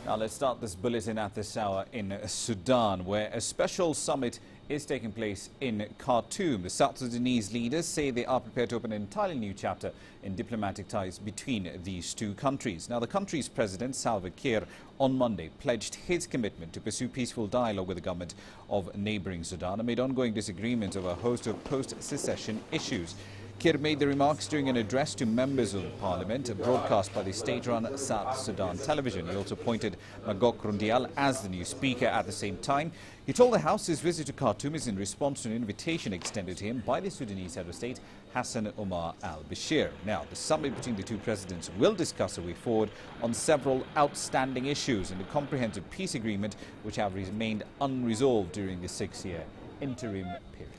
Now let's start this bulletin at this hour in Sudan, where a special summit is taking place in Khartoum. The South Sudanese leaders say they are prepared to open an entirely new chapter in diplomatic ties between these two countries. Now the country's president, SALVA, KIIR, on Monday pledged his commitment to pursue peaceful dialogue with the government of neighbouring Sudan amid ongoing disagreements over a host of post-secession issues. KIIR made the remarks during an address to members of parliament broadcast by the state-run South Sudan television. He also appointed Magok Rundial as the new speaker. At the same time, he told the House his visit to Khartoum is in response to an invitation extended to him by the Sudanese head of state, Hassan Omar al-Bashir. Now, the summit between the two presidents will discuss a way forward on several outstanding issues in the comprehensive peace agreement, which have remained unresolved during the 6-year interim period.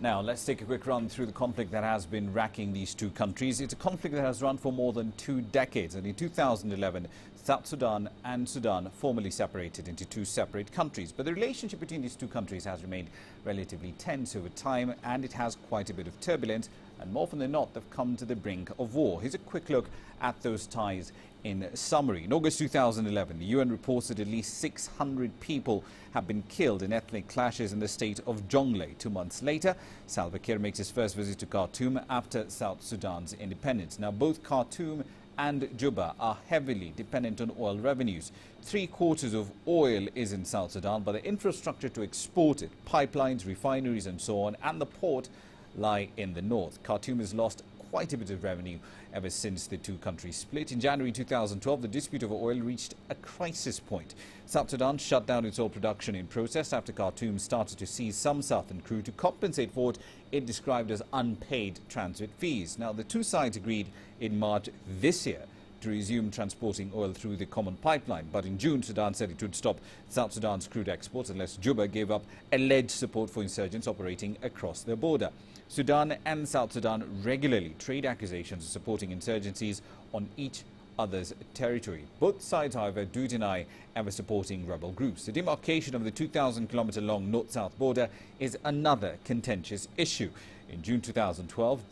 Now, let's take a quick run through the conflict that has been racking these two countries. It's a conflict that has run for more than 2 decades. And in 2011, South Sudan and Sudan formally separated into two separate countries. But the relationship between these two countries has remained relatively tense over time, and it has quite a bit of turbulence. And more often than not, they've come to the brink of war. Here's a quick look at those ties in summary. In August 2011, the UN reports that at least 600 people have been killed in ethnic clashes in the state of Jonglei. 2 months later, Salva Kiir makes his first visit to Khartoum after South Sudan's independence. Now, both Khartoum and Juba are heavily dependent on oil revenues. 3/4 of oil is in South Sudan, but the infrastructure to export it, pipelines, refineries and so on, and the port lie in the north. Khartoum has lost quite a bit of revenue ever since the two countries split. In January 2012, the dispute over oil reached a crisis point. South Sudan shut down its oil production in protest after Khartoum started to seize some southern crude to compensate for what it described as unpaid transit fees. Now, the two sides agreed in March this year to resume transporting oil through the common pipeline. But in June, Sudan said it would stop South Sudan's crude exports unless Juba gave up alleged support for insurgents operating across their border. Sudan and South Sudan regularly trade accusations of supporting insurgencies on each other's territory. Both sides, however, do deny ever supporting rebel groups. The demarcation of the 2,000-kilometer-long north-south border is another contentious issue. In June 2012,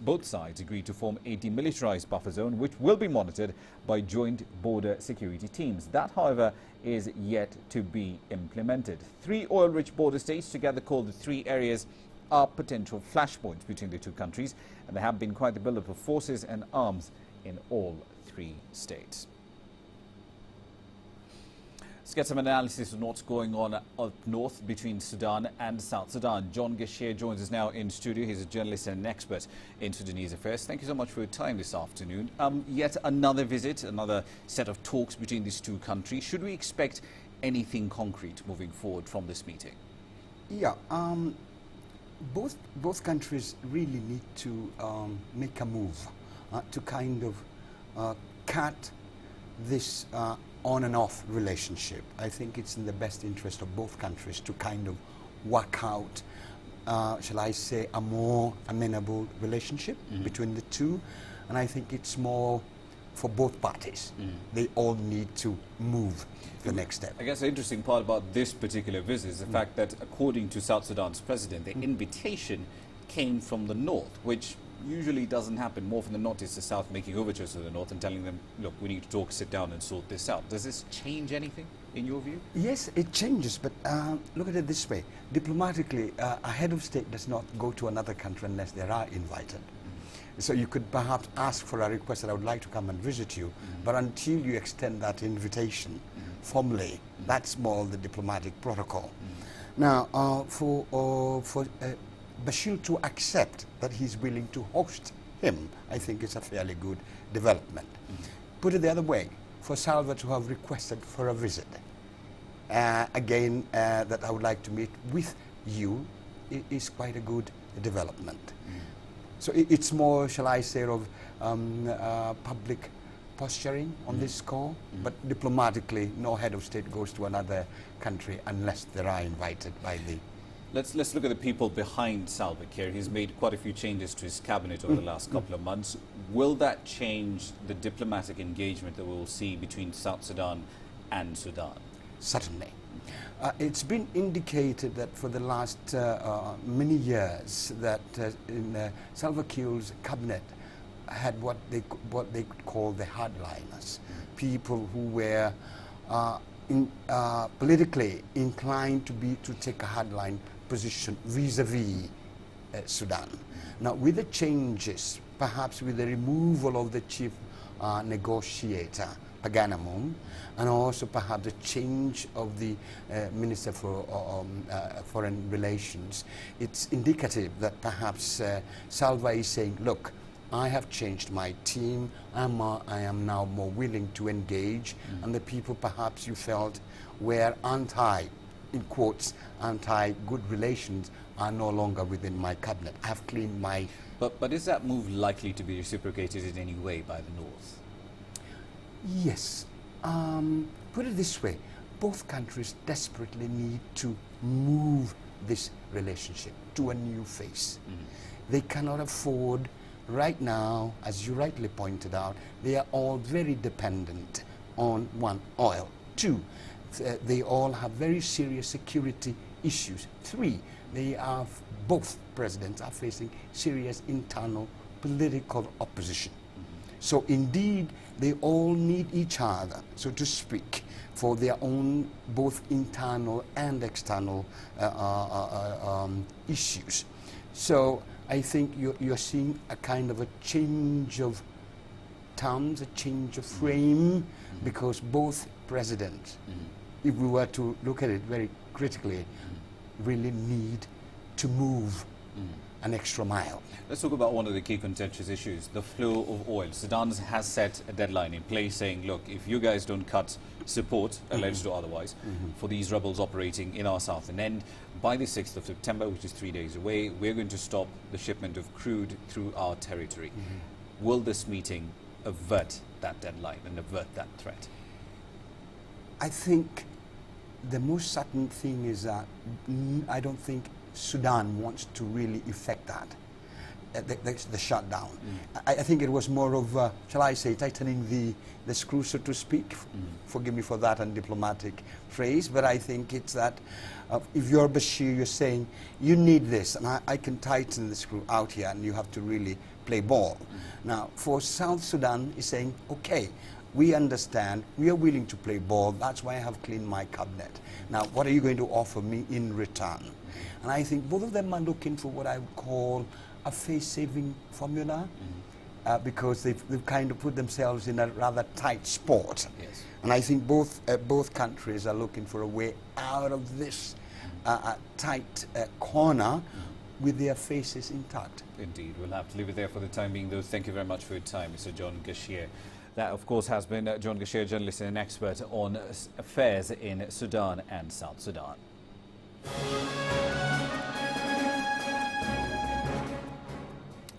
both sides agreed to form a demilitarized buffer zone, which will be monitored by joint border security teams. That, however, is yet to be implemented. 3 oil-rich border states, together called the 3 areas, are potential flashpoints between the two countries, and there have been quite the buildup of forces and arms in all 3 states. Let's get some analysis on what's going on up north between Sudan and South Sudan. John Gashir joins us now in studio. He's a journalist and an expert in Sudanese affairs. Thank you so much for your time this afternoon. Yet another visit, another set of talks between these two countries. Should we expect anything concrete moving forward from this meeting? Yeah, both countries really need to make a move to kind of cut this on and off relationship. I think it's in the best interest of both countries to kind of work out, shall I say, a more amenable relationship between the two. And I think it's more for both parties. They all need to move the next step. I guess the interesting part about this particular visit is the fact that, according to South Sudan's president, the invitation came from the north, which usually doesn't happen. More often than not, it's the South making overtures to the North and telling them, look, we need to talk, sit down and sort this out. Does this change anything in your view? Yes, it changes, but look at it this way. Diplomatically, a head of state does not go to another country unless they are invited. So you could perhaps ask for a request that I would like to come and visit you, but until you extend that invitation formally, that's more the diplomatic protocol. Now, for Bashir to accept that he's willing to host him, I think is a fairly good development. Put it the other way, for Salva to have requested for a visit, again, that I would like to meet with you, is quite a good development. So it's more, shall I say, of public posturing on this score, but diplomatically, no head of state goes to another country unless they are invited by the... Let's look at the people behind Salva Kiir. He's made quite a few changes to his cabinet over the last couple of months. Will that change the diplomatic engagement that we will see between South Sudan and Sudan? Certainly. It's been indicated that for the last many years that in Salva Kiir's cabinet, had what they could call the hardliners, people who were politically inclined to take a hardline position vis-a-vis Sudan. Now, with the changes, perhaps with the removal of the chief negotiator, Paganamum, and also perhaps the change of the Minister for Foreign Relations, it's indicative that perhaps SALVA is saying, look, I have changed my team, I am now more willing to engage, and the people perhaps you felt were in quotes, anti-good relations are no longer within my cabinet. I have cleaned my... But is that move likely to be reciprocated in any way by the North? Yes. Put it this way, both countries desperately need to move this relationship to a new phase. They cannot afford, right now, as you rightly pointed out, they are all very dependent on, one, oil. Two, they all have very serious security issues. Three, both presidents are facing serious internal political opposition. So indeed, they all need each other, so to speak, for their own both internal and external issues. So I think you're seeing a kind of a change of terms, a change of frame, because both presidents, if we were to look at it very critically, really need to move an extra mile. Let's talk about one of the key contentious issues, the flow of oil. Sudan has set a deadline in place saying, look, if you guys don't cut support, alleged or otherwise, for these rebels operating in our south, and then by the 6th of September, which is 3 days away, we're going to stop the shipment of crude through our territory. Will this meeting avert that deadline and avert that threat? I think the most certain thing is that I don't think Sudan wants to really effect that, the shutdown. I think it was more of, shall I say, tightening the screw, so to speak. Forgive me for that undiplomatic phrase, but I think it's that if you're Bashir, you're saying, you need this, and I can tighten the screw out here, and you have to really play ball. Now, for South Sudan, is saying, okay, we understand, we are willing to play ball, that's why I have cleaned my cabinet. Now, what are you going to offer me in return? And I think both of them are looking for what I would call a face-saving formula, because they've kind of put themselves in a rather tight spot. Yes. And I think both countries are looking for a way out of this tight corner with their faces intact. Indeed. We'll have to leave it there for the time being, though. Thank you very much for your time, Mr. John Gashir. That, of course, has been John Gashir, journalist and an expert on affairs in Sudan and South Sudan.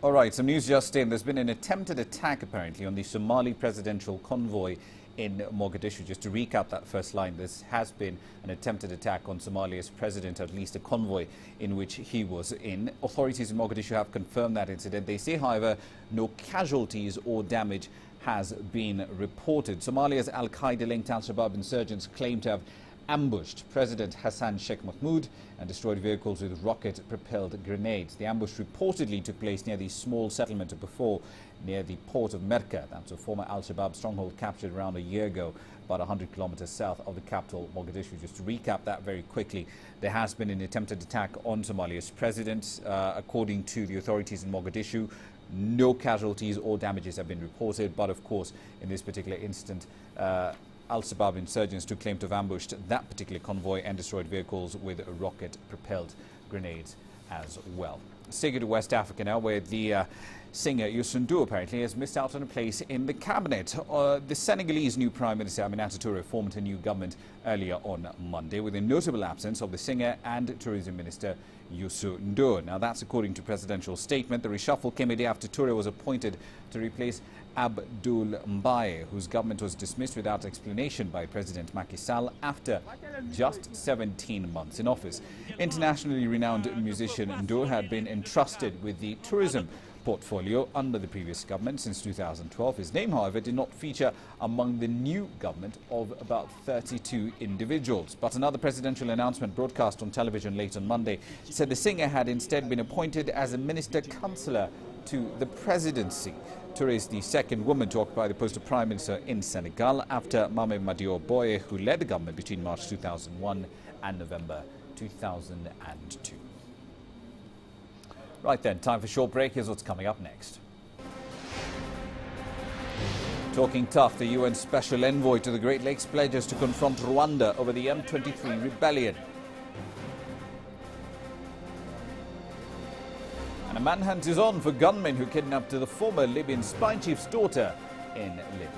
All right, some news just in. There's been an attempted attack, apparently, on the Somali presidential convoy in Mogadishu. Just to recap that first line, this has been an attempted attack on Somalia's president, at least a convoy in which he was in. Authorities in Mogadishu have confirmed that incident. They say, however, no casualties or damage has been reported. Somalia's Al-Qaeda-linked Al-Shabaab insurgents claim to have ambushed President Hassan Sheikh Mahmoud and destroyed vehicles with rocket-propelled grenades. The ambush reportedly took place near the small settlement of Before, near the port of Merka. That's a former Al-Shabaab stronghold captured around a year ago, about 100 kilometers south of the capital, Mogadishu. Just to recap that very quickly, there has been an attempted attack on Somalia's president. According to the authorities in Mogadishu, no casualties or damages have been reported, but of course, in this particular instance, Al-Shabaab insurgents took claim to have ambushed that particular convoy and destroyed vehicles with rocket-propelled grenades as well. Let's take it to West Africa now, where the singer Youssou N'Dour apparently has missed out on a place in the cabinet. The Senegalese new Prime Minister Aminata Touré formed a new government earlier on Monday, with a notable absence of the singer and tourism minister Youssou N'Dour. Now, that's according to presidential statement. The reshuffle came a day after Touré was appointed to replace Abdoul Mbaye, whose government was dismissed without explanation by President Macky Sall after just 17 months in office. Internationally renowned musician N'Dour had been entrusted with the tourism portfolio under the previous government since 2012. His name, however, did not feature among the new government of about 32 individuals. But another presidential announcement broadcast on television late on Monday said the singer had instead been appointed as a minister counselor to the presidency. Touré is the second woman to occupy the post of Prime Minister in Senegal after Mame Madior Boye, who led the government between March 2001 and November 2002. Right then, time for a short break. Here's what's coming up next. Talking tough, the UN Special Envoy to the Great Lakes pledges to confront Rwanda over the M23 rebellion. And a manhunt is on for gunmen who kidnapped the former Libyan spy chief's daughter in Libya.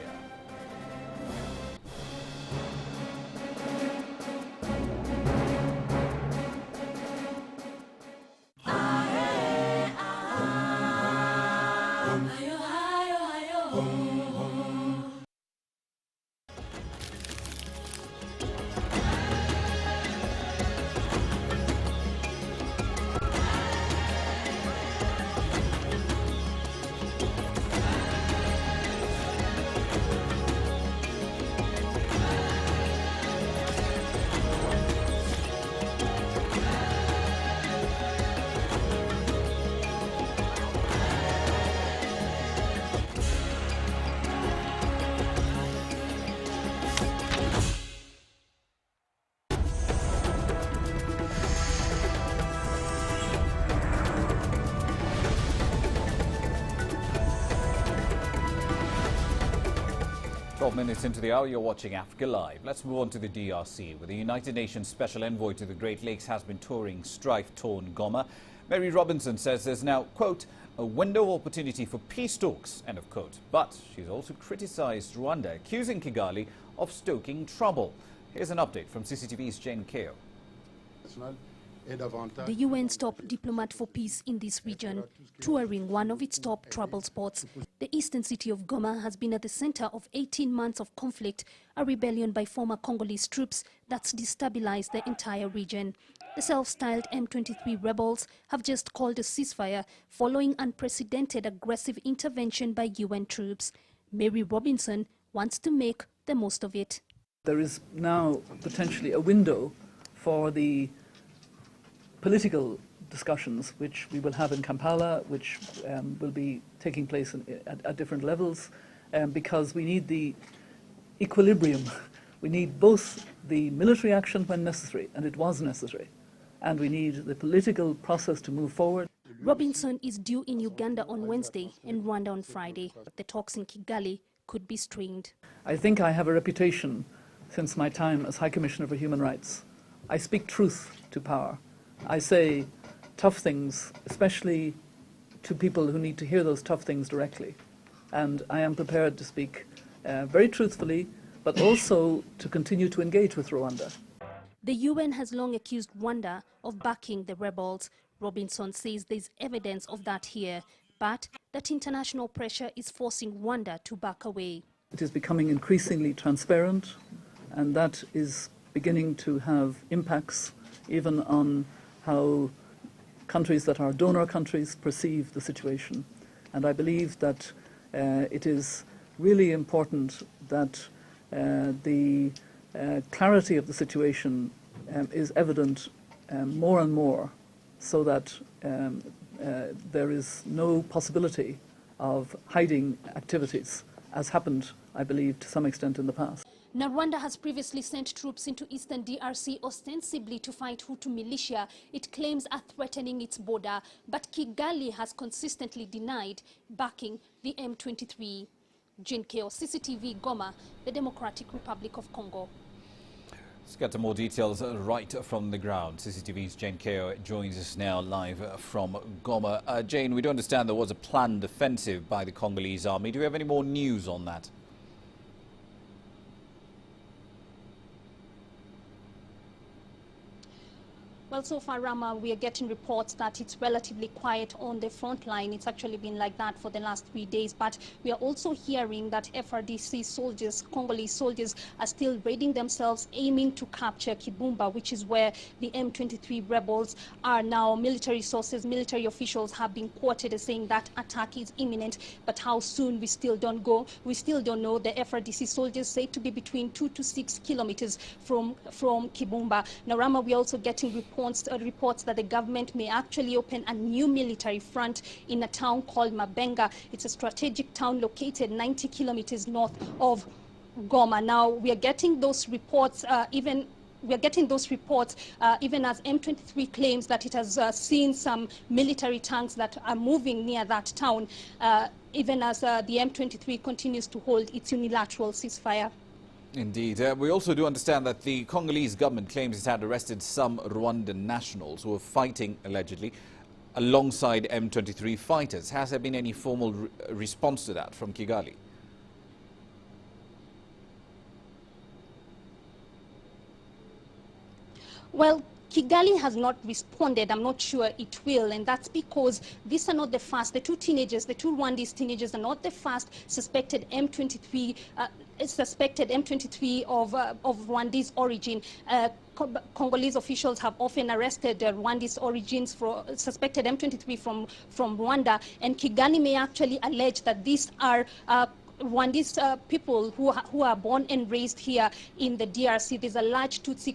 Minutes into the hour, you're watching Africa Live. Let's move on to the DRC, where the United Nations Special Envoy to the Great Lakes has been touring strife-torn Goma. Mary Robinson says there's now, quote, a window of opportunity for peace talks, end of quote. But she's also criticized Rwanda, accusing Kigali of stoking trouble. Here's an update from CCTV's Jane KIIR. The UN's top diplomat for peace in this region, touring one of its top trouble spots. The eastern city of Goma has been at the center of 18 months of conflict, a rebellion by former Congolese troops that's destabilized the entire region. The self-styled M23 rebels have just called a ceasefire following unprecedented aggressive intervention by UN troops. Mary Robinson wants to make the most of it. There is now potentially a window for the political discussions which we will have in Kampala, which will be taking place at different levels, because we need the equilibrium. We need both the military action when necessary, and it was necessary, and we need the political process to move forward. Robinson is due in Uganda on Wednesday and Rwanda on Friday. The talks in Kigali could be strained. I think I have a reputation since my time as High Commissioner for Human Rights. I speak truth to power. I say tough things, especially to people who need to hear those tough things directly. And I am prepared to speak very truthfully, but also to continue to engage with Rwanda. The UN has long accused Rwanda of backing the rebels. Robinson says there's evidence of that here, but that international pressure is forcing Rwanda to back away. It is becoming increasingly transparent, and that is beginning to have impacts even on how countries that are donor countries perceive the situation. And I believe that it is really important that the clarity of the situation is evident more and more, so that there is no possibility of hiding activities, as happened, I believe, to some extent in the past. Now, Rwanda has previously sent troops into eastern DRC ostensibly to fight Hutu militia it claims are threatening its border, but Kigali has consistently denied backing the M23. Jane KIIR, CCTV, Goma, the Democratic Republic of Congo. Let's get to more details right from the ground. CCTV's Jane KIIR joins us now live from Goma. Jane, we do understand there was a planned offensive by the Congolese army. Do we have any more news on that? Well, so far, Rama, we are getting reports that it's relatively quiet on the front line. It's actually been like that for the last 3 days. But we are also hearing that FRDC soldiers, Congolese soldiers, are still raiding themselves, aiming to capture Kibumba, which is where the M23 rebels are now. Military sources, military officials have been quoted as saying that attack is imminent. But how soon, we still don't go. We still don't know. The FRDC soldiers say to be between 2 to 6 kilometers from Kibumba. Now, Rama, we are also getting reports reports that the government may actually open a new military front in a town called Mabenga. It's a strategic town located 90 kilometers north of Goma. Now, we are getting those reports even as M23 claims that it has seen some military tanks that are moving near that town, even as the M23 continues to hold its unilateral ceasefire. Indeed. We also do understand that the Congolese government claims it had arrested some Rwandan nationals who were fighting, allegedly, alongside M23 fighters. Has there been any formal response to that from Kigali? Well, Kigali has not responded. I'm not sure it will, and that's because these are not the first. The two Rwandese teenagers are not the first suspected M23 of Rwandese origin. Congolese officials have often arrested Rwandese origins for suspected M23 from Rwanda, and Kigali may actually allege that these are Rwandese people who are born and raised here in the DRC. There's a large Tutsi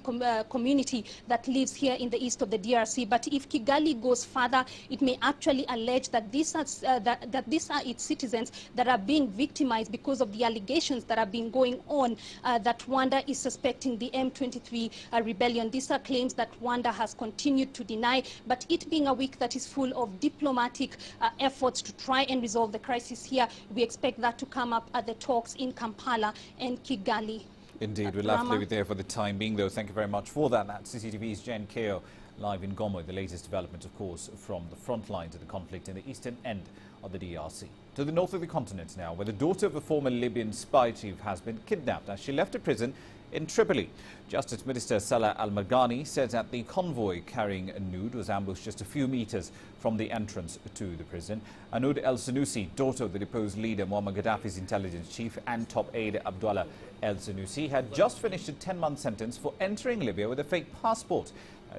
community that lives here in the east of the DRC. But if Kigali goes further, it may actually allege that these are its citizens that are being victimized because of the allegations that have been going on that Rwanda is suspecting the M23 rebellion. These are claims that Rwanda has continued to deny. But it being a week that is full of diplomatic efforts to try and resolve the crisis here, we expect that to come up at the talks in Kampala and Kigali. Indeed, we'll have to leave it there for the time being, though. Thank you very much for that. That's CCTV's Jen KIIR live in Goma. The latest development, of course, from the front lines of the conflict in the eastern end of the DRC. To the north of the continent now, where the daughter of a former Libyan spy chief has been kidnapped as she left a prison in Tripoli. Justice Minister Salah Al-Marghani said that the convoy carrying Anoud was ambushed just a few meters from the entrance to the prison. Anoud El-Senussi, daughter of the deposed leader Muammar Gaddafi's intelligence chief and top aide Abdullah El-Senussi, had just finished a 10-month sentence for entering Libya with a fake passport.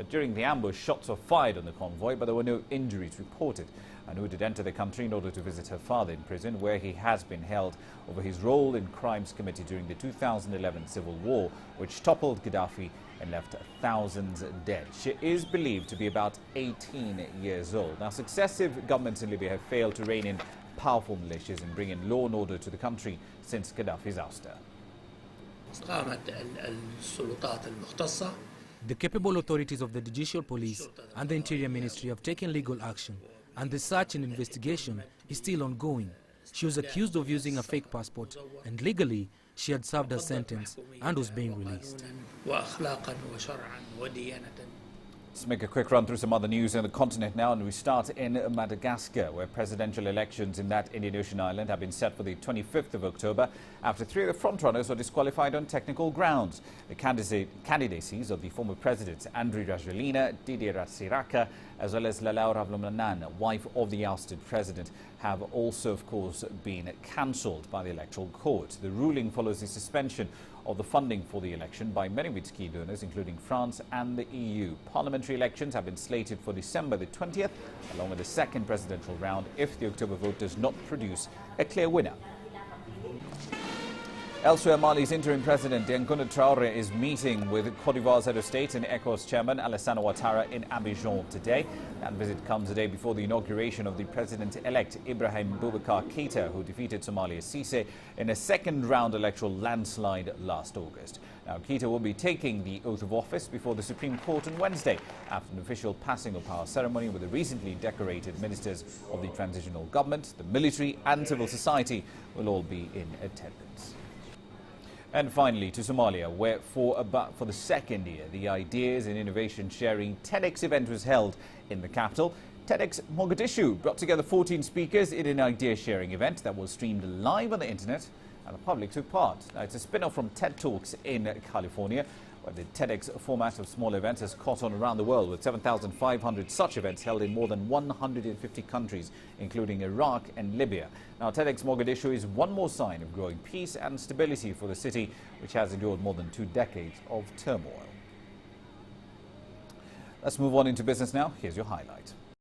During the ambush, shots were fired on the convoy, but there were no injuries reported. Anoud had entered the country in order to visit her father in prison, where he has been held over his role in crimes committed during the 2011 civil war, which toppled Gaddafi and left thousands dead. She is believed to be about 18 years old. Now, successive governments in Libya have failed to rein in powerful militias and bring in law and order to the country since Gaddafi's ouster. The capable authorities of the Judicial Police and the Interior Ministry have taken legal action, and the search and investigation is still ongoing. She was accused of using a fake passport, and legally she had served her sentence and was being released. Let's make a quick run through some other news on the continent now, and we start in Madagascar, where presidential elections in that Indian Ocean island have been set for the 25th of October after three of the frontrunners were disqualified on technical grounds. The candidacies of the former presidents Andry Rajoelina, Didier Ratsiraka, as well as Laura Ravlomanan, wife of the ousted president, have also, of course, been cancelled by the Electoral Court. The ruling follows the suspension of the funding for the election by many of its key donors, including France and the EU. Parliamentary elections have been slated for December the 20th, along with the second presidential round, if the October vote does not produce a clear winner. Elsewhere, Mali's interim president, Yankhoune Traoré, is meeting with Cote d'Ivoire's head of state and ECOWAS chairman Alassane Ouattara in Abidjan today. That visit comes a day before the inauguration of the president-elect Ibrahim Boubacar Keïta, who defeated Somalia's Cisse in a second-round electoral landslide last August. Now, Keïta will be taking the oath of office before the Supreme Court on Wednesday after an official passing of power ceremony with the recently decorated ministers of the transitional government. The military and civil society will all be in attendance. And finally, to Somalia, where for the second year, the Ideas and Innovation Sharing TEDx event was held in the capital. TEDx Mogadishu brought together 14 speakers in an idea-sharing event that was streamed live on the internet, and the public took part. Now, it's a spin-off from TED Talks in California, where the TEDx format of small events has caught on around the world, with 7,500 such events held in more than 150 countries, including Iraq and Libya. Now, TEDx Mogadishu is one more sign of growing peace and stability for the city, which has endured more than 2 decades of turmoil. Let's move on into business now. Here's your highlight.